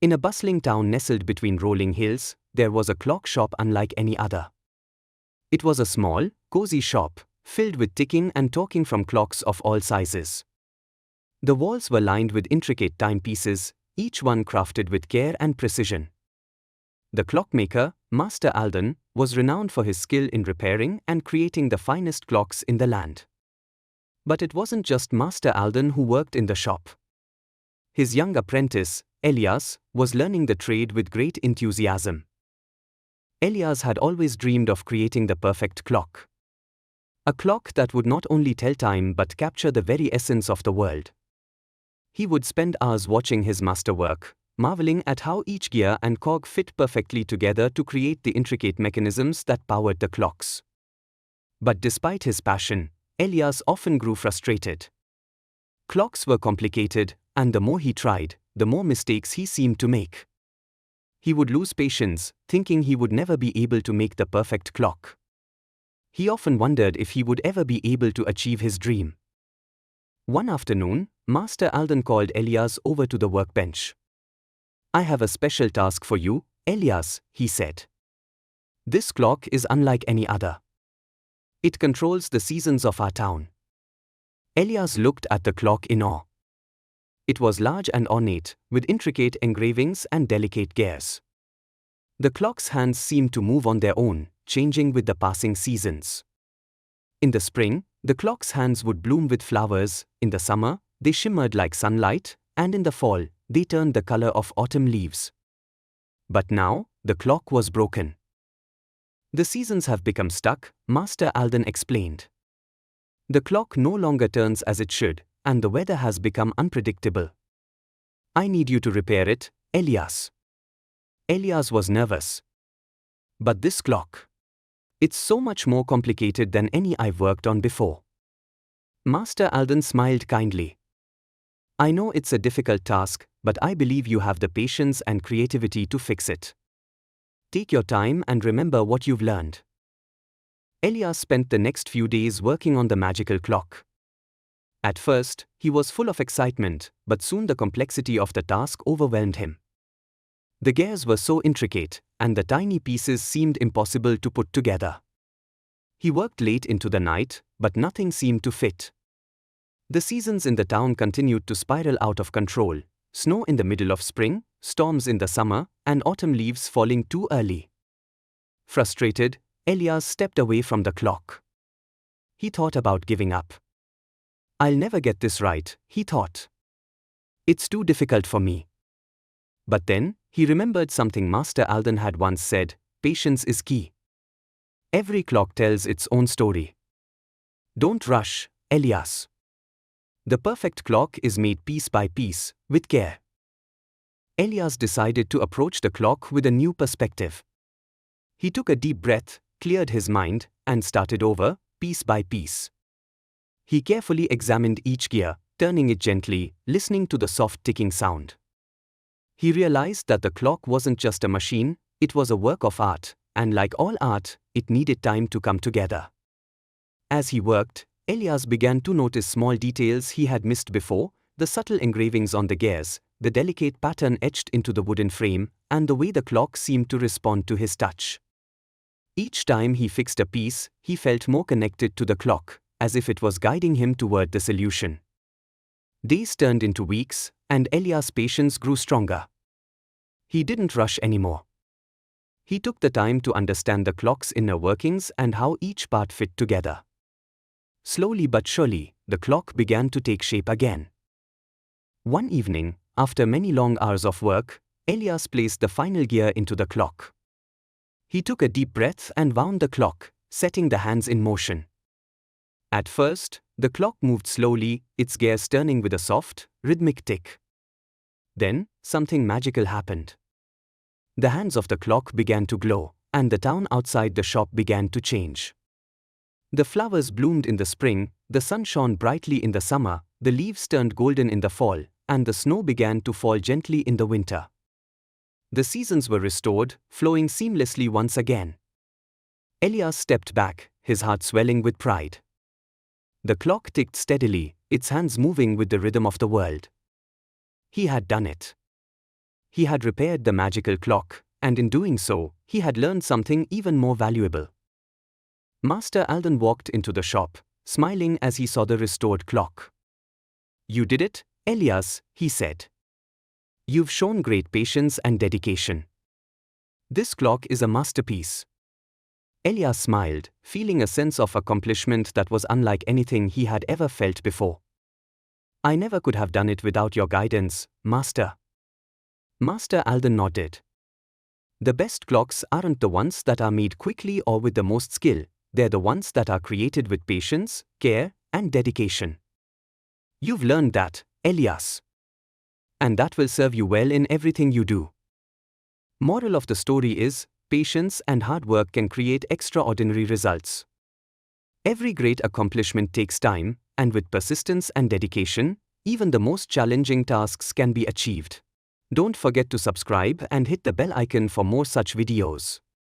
In a bustling town nestled between rolling hills, there was a clock shop unlike any other. It was a small, cozy shop, filled with ticking and talking from clocks of all sizes. The walls were lined with intricate timepieces, each one crafted with care and precision. The clockmaker, Master Alden, was renowned for his skill in repairing and creating the finest clocks in the land. But it wasn't just Master Alden who worked in the shop. His young apprentice, Elias, was learning the trade with great enthusiasm. Elias had always dreamed of creating the perfect clock. A clock that would not only tell time but capture the very essence of the world. He would spend hours watching his master work, marveling at how each gear and cog fit perfectly together to create the intricate mechanisms that powered the clocks. But despite his passion, Elias often grew frustrated. Clocks were complicated, and the more he tried, the more mistakes he seemed to make. He would lose patience, thinking he would never be able to make the perfect clock. He often wondered if he would ever be able to achieve his dream. One afternoon, Master Alden called Elias over to the workbench. "I have a special task for you, Elias," he said. "This clock is unlike any other. It controls the seasons of our town." Elias looked at the clock in awe. It was large and ornate, with intricate engravings and delicate gears. The clock's hands seemed to move on their own, changing with the passing seasons. In the spring, the clock's hands would bloom with flowers, in the summer, they shimmered like sunlight, and in the fall, they turned the color of autumn leaves. But now, the clock was broken. "The seasons have become stuck," Master Alden explained. "The clock no longer turns as it should, and the weather has become unpredictable. I need you to repair it, Elias." Elias was nervous. "But this clock. It's so much more complicated than any I've worked on before." Master Alden smiled kindly. "I know it's a difficult task, but I believe you have the patience and creativity to fix it. Take your time and remember what you've learned." Elias spent the next few days working on the magical clock. At first, he was full of excitement, but soon the complexity of the task overwhelmed him. The gears were so intricate, and the tiny pieces seemed impossible to put together. He worked late into the night, but nothing seemed to fit. The seasons in the town continued to spiral out of control: snow in the middle of spring, storms in the summer, and autumn leaves falling too early. Frustrated, Elias stepped away from the clock. He thought about giving up. "I'll never get this right," he thought. "It's too difficult for me." But then, he remembered something Master Alden had once said: "Patience is key. Every clock tells its own story. Don't rush, Elias. The perfect clock is made piece by piece, with care." Elias decided to approach the clock with a new perspective. He took a deep breath, cleared his mind, and started over, piece by piece. He carefully examined each gear, turning it gently, listening to the soft ticking sound. He realized that the clock wasn't just a machine, it was a work of art, and like all art, it needed time to come together. As he worked, Elias began to notice small details he had missed before: the subtle engravings on the gears, the delicate pattern etched into the wooden frame, and the way the clock seemed to respond to his touch. Each time he fixed a piece, he felt more connected to the clock, as if it was guiding him toward the solution. Days turned into weeks, and Elias' patience grew stronger. He didn't rush anymore. He took the time to understand the clock's inner workings and how each part fit together. Slowly but surely, the clock began to take shape again. One evening, after many long hours of work, Elias placed the final gear into the clock. He took a deep breath and wound the clock, setting the hands in motion. At first, the clock moved slowly, its gears turning with a soft, rhythmic tick. Then, something magical happened. The hands of the clock began to glow, and the town outside the shop began to change. The flowers bloomed in the spring, the sun shone brightly in the summer, the leaves turned golden in the fall, and the snow began to fall gently in the winter. The seasons were restored, flowing seamlessly once again. Elias stepped back, his heart swelling with pride. The clock ticked steadily, its hands moving with the rhythm of the world. He had done it. he had repaired the magical clock, and in doing so, he had learned something even more valuable. Master Alden walked into the shop, smiling as he saw the restored clock. "You did it, Elias," he said. "You've shown great patience and dedication. This clock is a masterpiece." Elias smiled, feeling a sense of accomplishment that was unlike anything he had ever felt before. "I never could have done it without your guidance, Master." Master Alden nodded. The best clocks aren't the ones that are made quickly or with the most skill, they're the ones that are created with patience, care, and dedication. You've learned that, Elias. And that will serve you well in everything you do. Moral of the story is, patience and hard work can create extraordinary results. Every great accomplishment takes time, and with persistence and dedication, even the most challenging tasks can be achieved. Don't forget to subscribe and hit the bell icon for more such videos.